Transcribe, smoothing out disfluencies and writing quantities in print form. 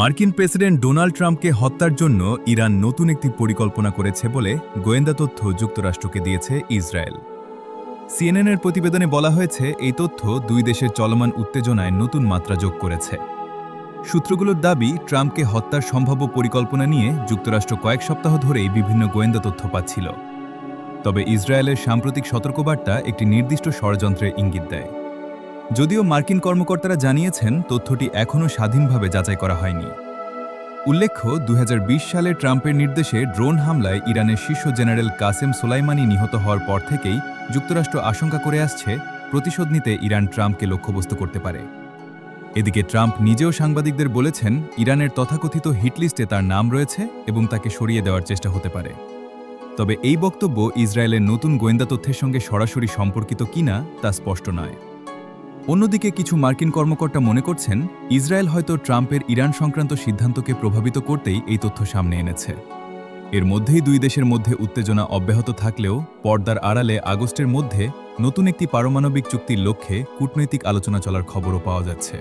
মার্কিন president Donald ট্রাম্পকে হত্যার জন্য ইরান নতুন একটি পরিকল্পনা করেছে বলে গোয়েন্দা তথ্য যুক্তরাষ্ট্রকে দিয়েছে ইসরায়েল। সিএনএনের প্রতিবেদনে বলা হয়েছে, এই তথ্য দুই দেশের চলমান উত্তেজনায় নতুন মাত্রা যোগ করেছে। সূত্রগুলোর দাবি, ট্রাম্পকে হত্যার সম্ভাব্য পরিকল্পনা নিয়ে যুক্তরাষ্ট্র কয়েক সপ্তাহ ধরেই বিভিন্ন গোয়েন্দা তথ্য পাচ্ছিল। তবে ইসরায়েলের সাম্প্রতিক সতর্কবার্তা একটি নির্দিষ্ট ষড়যন্ত্রের ইঙ্গিত দেয়। যদিও মার্কিন কর্মকর্তারা জানিয়েছেন, তথ্যটি এখনও স্বাধীনভাবে যাচাই করা হয়নি। উল্লেখ্য, ২০২০ সালে ট্রাম্পের নির্দেশে ড্রোন হামলায় ইরানের শীর্ষ জেনারেল কাসেম সোলাইমানি নিহত হওয়ার পর থেকেই যুক্তরাষ্ট্র আশঙ্কা করে আসছে, প্রতিশোধ নিতে ইরান ট্রাম্পকে লক্ষ্যবস্তু করতে পারে। এদিকে ট্রাম্প নিজেও সাংবাদিকদের বলেছেন, ইরানের তথাকথিত হিটলিস্টে তার নাম রয়েছে এবং তাকে সরিয়ে দেওয়ার চেষ্টা হতে পারে। তবে এই বক্তব্য ইসরায়েলের নতুন গোয়েন্দা তথ্যের সঙ্গে সরাসরি সম্পর্কিত কিনা তা স্পষ্ট নয়। অন্যদিকে কিছু মার্কিন কর্মকর্তা মনে করছেন, ইসরায়েল হয়তো ট্রাম্পের ইরান সংক্রান্ত সিদ্ধান্তকে প্রভাবিত করতেই এই তথ্য সামনে এনেছে। এর মধ্যেই দুই দেশের মধ্যে উত্তেজনা অব্যাহত থাকলেও পর্দার আড়ালে আগস্টের মধ্যে নতুন একটি পারমাণবিক চুক্তির লক্ষ্যে কূটনৈতিক আলোচনা চলার খবরও পাওয়া যাচ্ছে।